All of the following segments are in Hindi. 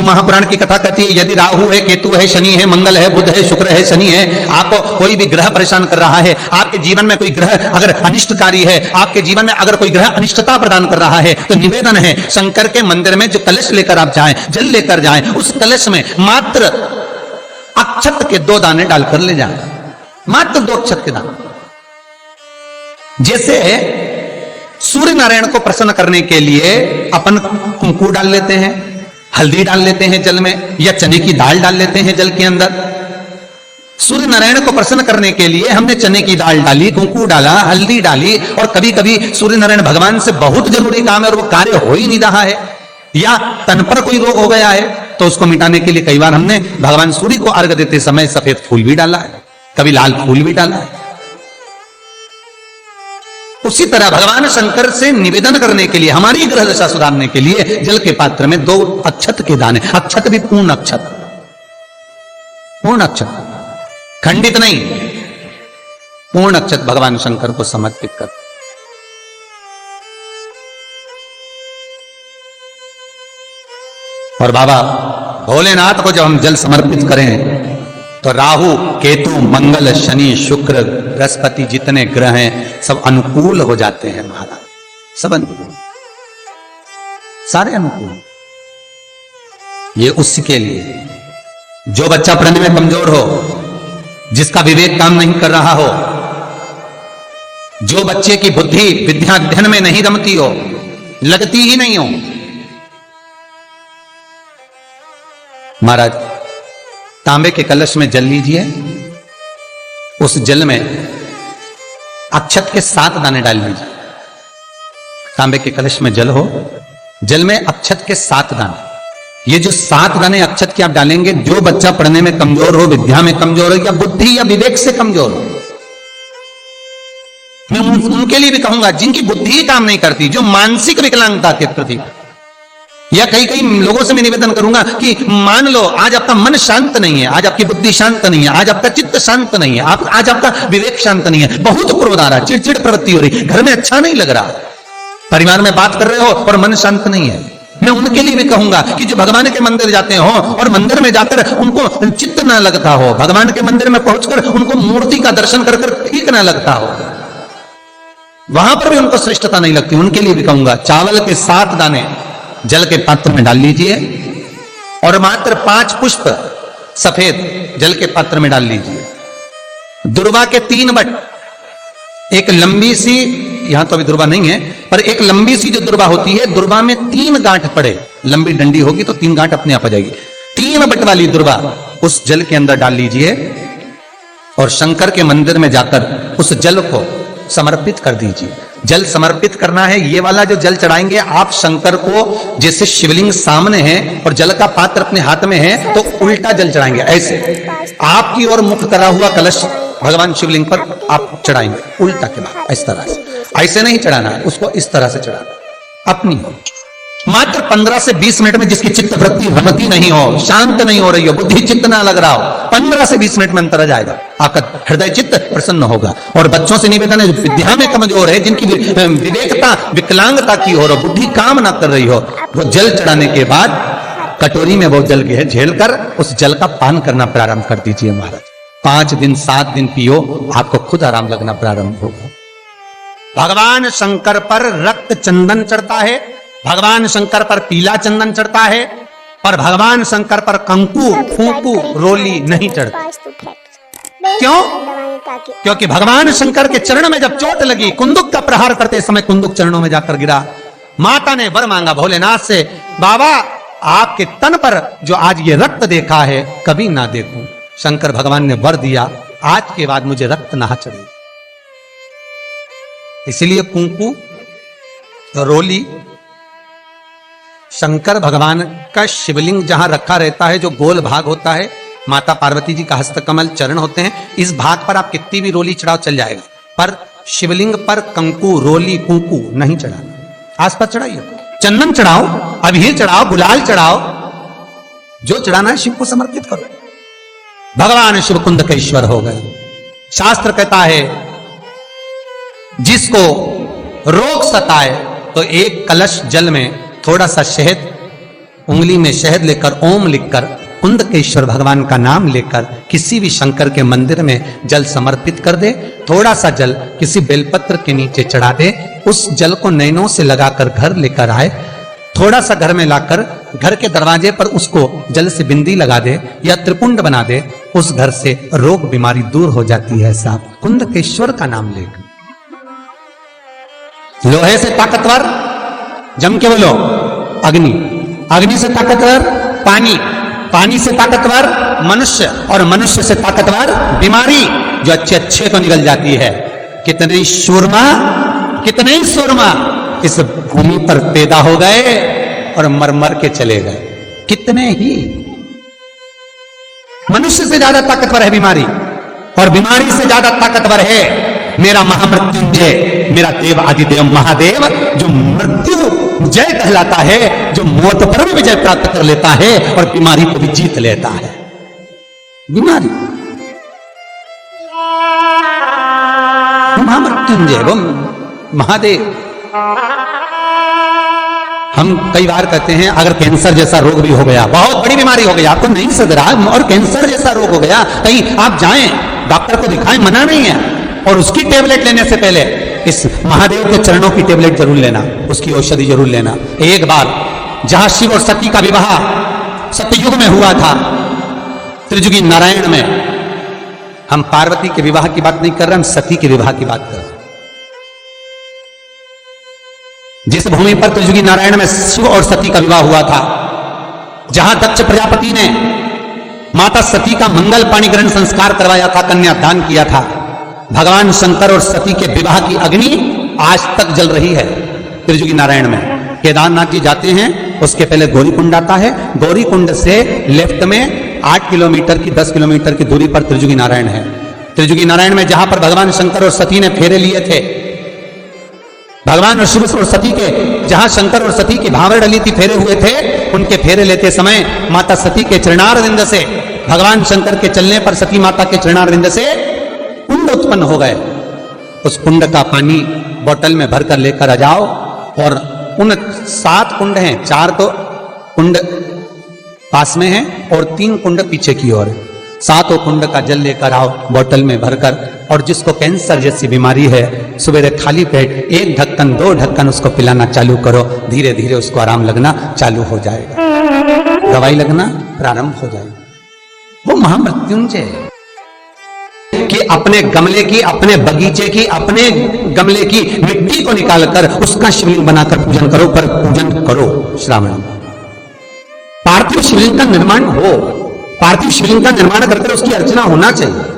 महापुराण की कथा कहती है, यदि राहु है, केतु है, शनि है, मंगल है, बुध है, शुक्र है, शनि है, आपको कोई भी ग्रह परेशान कर रहा है, आपके जीवन में कोई ग्रह अगर अनिष्टकारी है, आपके जीवन में अगर कोई ग्रह अनिष्टता प्रदान कर रहा है, तो निवेदन है शंकर के मंदिर में जो कलश लेकर आप जाएं, जल लेकर जाएं, उस कलश में मात्र अक्षत के 2 दाने डालकर ले जाएं, मात्र 2 अक्षत के दाने। जैसे सूर्य नारायण को प्रसन्न करने के लिए अपन कुंकू डाल लेते हैं, हल्दी डाल लेते हैं जल में, या चने की दाल डाल लेते हैं जल के अंदर। सूर्य नारायण को प्रसन्न करने के लिए हमने चने की दाल डाली, कुंकू डाला, हल्दी डाली, और कभी कभी सूर्य नारायण भगवान से बहुत जरूरी काम है और वो कार्य हो ही नहीं रहा है, या तन पर कोई रोग हो गया है, तो उसको मिटाने के लिए कई बार हमने भगवान सूर्य को अर्घ देते समय सफेद फूल भी डाला है, कभी लाल फूल भी डाला है। उसी तरह भगवान शंकर से निवेदन करने के लिए, हमारी ग्रह दशा सुधारने के लिए जल के पात्र में 2 अक्षत के दाने, अक्षत भी पूर्ण अक्षत, पूर्ण अक्षत, खंडित नहीं, पूर्ण अक्षत भगवान शंकर को समर्पित कर। और बाबा भोलेनाथ को जब हम जल समर्पित करें तो राहु, केतु, मंगल, शनि, शुक्र, बृहस्पति जितने ग्रह हैं सब अनुकूल हो जाते हैं महाराज, सब अनुकूल, सारे अनुकूल। ये उसके लिए जो बच्चा पढ़ने में कमजोर हो, जिसका विवेक काम नहीं कर रहा हो, जो बच्चे की बुद्धि विद्या अध्ययन में नहीं रमती हो, लगती ही नहीं हो, महाराज तांबे के कलश में जल लीजिए, उस जल में अक्षत के 7 दाने डाल लीजिए। तांबे के कलश में जल हो, जल में अक्षत के 7 दाने, ये जो 7 दाने अक्षत के आप डालेंगे, जो बच्चा पढ़ने में कमजोर हो, विद्या में कमजोर हो, या बुद्धि या विवेक से कमजोर हो, मैं उनके लिए भी कहूंगा जिनकी बुद्धि काम नहीं करती, जो मानसिक विकलांगता के प्रति, या कई लोगों से मैं निवेदन करूंगा कि मान लो आज आपका मन शांत नहीं है, आज आपकी बुद्धि शांत नहीं है, आज आपका चित्त शांत नहीं है, आज आपका विवेक शांत नहीं है, बहुत क्रोध आ रहा है, चिड़चिड़ प्रवृत्ति हो रही, घर में अच्छा नहीं लग रहा, परिवार में बात कर रहे हो और मन शांत नहीं है, मैं उनके लिए भी कहूंगा कि जो भगवान के मंदिर जाते हो और मंदिर में जाकर उनको चित्त ना लगता हो, भगवान के मंदिर में पहुंचकर उनको मूर्ति का दर्शन कर ठीक ना लगता हो, वहां पर भी उनको श्रेष्ठता नहीं लगती, उनके लिए भी कहूंगा चावल के 7 दाने जल के पात्र में डाल लीजिए, और मात्र 5 पुष्प सफेद जल के पात्र में डाल लीजिए। दुर्वा के 3 बट, एक लंबी सी, यहां तो अभी दुर्वा नहीं है, पर एक लंबी सी जो दुर्वा होती है, दुर्वा में 3 गांठ पड़े, लंबी डंडी होगी तो 3 गांठ अपने आप आ जाएगी, 3 बट वाली दुर्वा उस जल के अंदर डाल लीजिए, और शंकर के मंदिर में जाकर उस जल को समर्पित कर दीजिए। जल समर्पित करना है, ये वाला जो जल चढ़ाएंगे आप शंकर को, जैसे शिवलिंग सामने है और जल का पात्र अपने हाथ में है, तो उल्टा जल चढ़ाएंगे, ऐसे आपकी ओर मुख करा हुआ कलश भगवान शिवलिंग पर आप चढ़ाएंगे, उल्टा के बाद इस तरह से, ऐसे नहीं चढ़ाना है उसको, इस तरह से चढ़ाना अपनी। मात्र 15 से 20 मिनट में जिसकी चित्त वृत्ति रमती नहीं हो, शांत नहीं हो रही हो, बुद्धि चित्त ना लग रहा हो, 15 से 20 मिनट में अंतर आ जाएगा, आपका हृदय चित्त प्रसन्न होगा। और बच्चों से निवेदन है, विद्या में कमजोर है, जिनकी विवेकता विकलांगता की हो, बुद्धि काम ना कर रही हो, वो जल चढ़ाने के बाद कटोरी में वो जल झेल कर उस जल का पान करना प्रारंभ कर दीजिए महाराज। 5 दिन 7 दिन पियो, आपको खुद आराम लगना प्रारंभ होगा। भगवान शंकर पर रक्त चंदन चढ़ता है, भगवान शंकर पर पीला चंदन चढ़ता है, पर भगवान शंकर पर कंकु, फूंकू, रोली नहीं चढ़ता। क्यों? क्योंकि भगवान शंकर के चरण में जब चोट लगी, कुंदुक का प्रहार करते समय कुंदुक चरणों में जाकर गिरा, माता ने वर मांगा भोलेनाथ से, बाबा आपके तन पर जो आज ये रक्त देखा है कभी ना देखूं। शंकर भगवान ने वर दिया, आज के बाद मुझे रक्त ना चढ़े। इसलिए कुंकू, रोली, शंकर भगवान का शिवलिंग जहां रखा रहता है, जो गोल भाग होता है, माता पार्वती जी का हस्तकमल चरण होते हैं, इस भाग पर आप कितनी भी रोली चढ़ाओ चल जाएगा, पर शिवलिंग पर कंकु, रोली, कुंकू नहीं चढ़ाना। आसपास चढ़ाइए, चंदन चढ़ाओ, अबीर चढ़ाओ, गुलाल चढ़ाओ, जो चढ़ाना है शिव को समर्पित करो। भगवान शिव कुंद के ईश्वर हो गए। शास्त्र कहता है जिसको रोग सताए तो एक कलश जल में थोड़ा सा शहद उंगली में शहद लेकर ओम लिखकर कुंदकेश्वर भगवान का नाम लेकर किसी भी शंकर के मंदिर में जल समर्पित कर दे। थोड़ा सा जल किसी बेलपत्र के नीचे चढ़ा दे, उस जल को नैनों से लगाकर घर लेकर आए, थोड़ा सा घर में लाकर घर के दरवाजे पर उसको जल से बिंदी लगा दे या त्रिपुंड बना दे, उस घर से रोग बीमारी दूर हो जाती है। साहब कुंदकेश्वर का नाम लेकर। लोहे से ताकतवर, जम के बोलो, अग्नि, अग्नि से ताकतवर पानी, पानी से ताकतवर मनुष्य, और मनुष्य से ताकतवर बीमारी जो अच्छे अच्छे को निकल जाती है। कितने शूरमा, कितने शूरमा इस भूमि पर पैदा हो गए और मर मर के चले गए। कितने ही। मनुष्य से ज्यादा ताकतवर है बीमारी, और बीमारी से ज्यादा ताकतवर है मेरा महामृत्युंजय, मेरा देव आदिदेव महादेव, जो मृत्यु जय कहलाता है, जो मौत पर भी विजय प्राप्त कर लेता है और बीमारी को भी जीत लेता है। बीमारी महामृत्युंजय वो महादेव। हम कई बार कहते हैं अगर कैंसर जैसा रोग भी हो गया, बहुत बड़ी बीमारी हो गई, आपको नहीं सद रहा और कैंसर जैसा रोग हो गया, कहीं आप जाएं डॉक्टर को दिखाएं, मना नहीं है, और उसकी टेबलेट लेने से पहले इस महादेव के चरणों की टेबलेट जरूर लेना, उसकी औषधि जरूर लेना। एक बार जहां शिव और सती का विवाह सतयुग में हुआ था, त्रिजुगी नारायण में, हम पार्वती के विवाह की बात नहीं कर रहे, हम सती के विवाह की बात कर रहे। जिस भूमि पर त्रिजुगी नारायण में शिव और सती का विवाह हुआ था, जहां दक्ष प्रजापति ने माता सती का मंगल पाणी ग्रहण संस्कार करवाया था, कन्यादान किया था, भगवान शंकर और सती के विवाह की अग्नि आज तक जल रही है त्रिजुगी नारायण में। केदारनाथ जी जाते हैं, उसके पहले गौरीकुंड आता है, गौरीकुंड से लेफ्ट में 8 किलोमीटर की 10 किलोमीटर की दूरी पर त्रिजुगी नारायण है। त्रिजुगी नारायण में जहां पर भगवान शंकर और सती ने फेरे लिए थे, भगवान और शिव और सती के, जहां शंकर और सती की भावर डली थी, फेरे हुए थे, उनके फेरे लेते समय माता सती के चरणारविंद से, भगवान शंकर के चलने पर सती माता के चरणारविंद से कुंड उत्पन्न हो गए। उस कुंड का पानी बोतल में भरकर लेकर आ जाओ, और उन 7 कुंड हैं, 4 तो कुंड पास में हैं और 3 कुंड पीछे की ओर, 7 कुंड का जल लेकर आओ बोतल में भरकर, और जिसको कैंसर जैसी बीमारी है, सवेरे खाली पेट 1 ढक्कन 2 ढक्कन उसको पिलाना चालू करो, धीरे धीरे उसको आराम लगना चालू हो जाएगा, दवाई लगना प्रारंभ हो जाएगा। वो महामृत्युंजय कि अपने गमले की, अपने बगीचे की, अपने गमले की मिट्टी को निकालकर उसका शिवलिंग बनाकर पूजन करो, पर पूजन करो श्रावण। पार्थिव शिवलिंग का निर्माण हो, पार्थिव शिवलिंग का निर्माण करके उसकी अर्चना होना चाहिए।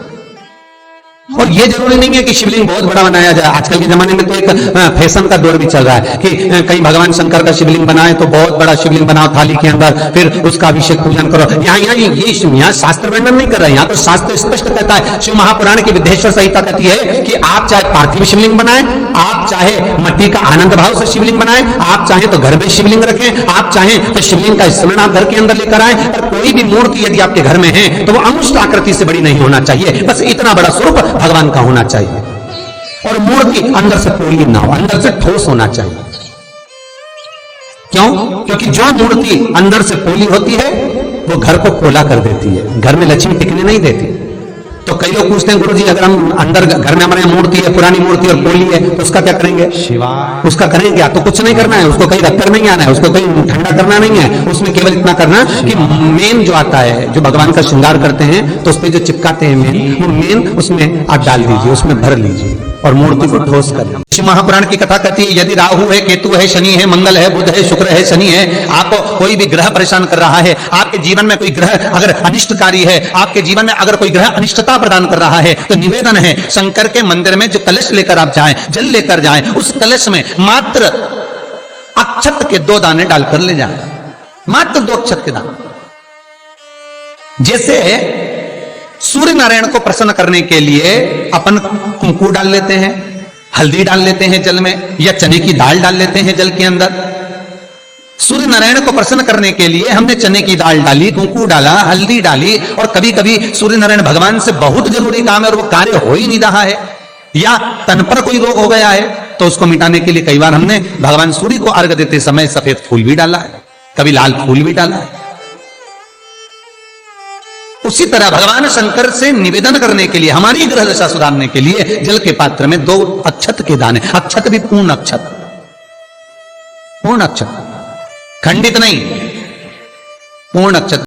और ये जरूरी नहीं है कि शिवलिंग बहुत बड़ा बनाया जाए। आजकल के जमाने में तो एक फैशन का दौर भी चल रहा है कि कहीं भगवान शंकर का शिवलिंग बनाए तो बहुत बड़ा शिवलिंग बनाओ थाली के अंदर, फिर उसका अभिषेक पूजन करो। यहाँ शास्त्र वर्णन नहीं कर रहे हैं, यहाँ तो शास्त्र स्पष्ट कहता है, शिव महापुराण की विद्येश्वर संहिता कहती है कि आप चाहे पार्थिव शिवलिंग बनाए, आप चाहे मट्टी का आनंद भाव से शिवलिंग बनाए, आप चाहे तो घर में शिवलिंग रखें, आप चाहे तो शिवलिंग का स्मरण आप घर के अंदर लेकर आए, पर कोई भी मूर्ति यदि आपके घर में है तो वो अमुष्ट आकृति से बड़ी नहीं होना चाहिए, बस इतना बड़ा स्वरूप भगवान का होना चाहिए। और मूर्ति अंदर से पोली ना हो, अंदर से ठोस होना चाहिए। क्यों? क्योंकि जो मूर्ति अंदर से पोली होती है वो घर को पोला कर देती है, घर में लक्ष्मी टिकने नहीं देती। तो कई लोग पूछते हैं, गुरुजी अगर हम अंदर घर में हमारे मूर्ति है, पुरानी मूर्ति और पोली है, तो उसका क्या करेंगे? शिवा उसका करेंगे क्या? तो कुछ नहीं करना है, उसको कहीं रखकर नहीं आना है, उसको कहीं ठंडा करना नहीं है, उसमें केवल इतना करना कि मेन जो आता है, जो भगवान का श्रृंगार करते हैं तो उस पर जो चिपकाते हैं मेन, वो मेन उसमें आप डाल दीजिए, उसमें भर लीजिए और मूर्ति को ठोस कर। शिव महापुराण की कथा कहती है, यदि राहु है, केतु है, शनि है, मंगल है, बुध है, शुक्र है, शनि है, आपको कोई भी ग्रह परेशान कर रहा है, आपके जीवन में कोई ग्रह अगर अनिष्टकारी है, आपके जीवन में अगर कोई ग्रह अनिष्टता प्रदान कर रहा है, तो निवेदन है शंकर के मंदिर में जो कलश लेकर आप जाएं, जल लेकर जाएं, उस कलश में मात्र अक्षत के 2 दाने डालकर ले जाएं, मात्र 2 अक्षत के दाने। जैसे सूर्य नारायण को प्रसन्न करने के लिए अपन कुंकू डाल लेते हैं, हल्दी डाल लेते हैं जल में, या चने की दाल डाल लेते हैं जल के अंदर। सूर्य नारायण को प्रसन्न करने के लिए हमने चने की दाल डाली, कुंकू डाला, हल्दी डाली, और कभी कभी सूर्य नारायण भगवान से बहुत जरूरी काम है और वो कार्य हो ही नहीं रहा है, या तन पर कोई रोग हो गया है, तो उसको मिटाने के लिए कई बार हमने भगवान सूर्य को अर्घ देते समय सफेद फूल भी डाला है। कभी लाल फूल भी डाला। उसी तरह भगवान शंकर से निवेदन करने के लिए, हमारी ग्रह दशा सुधारने के लिए जल के पात्र में 2 अक्षत के दाने, अक्षत भी पूर्ण अक्षत, पूर्ण अक्षत, खंडित नहीं, पूर्ण अक्षत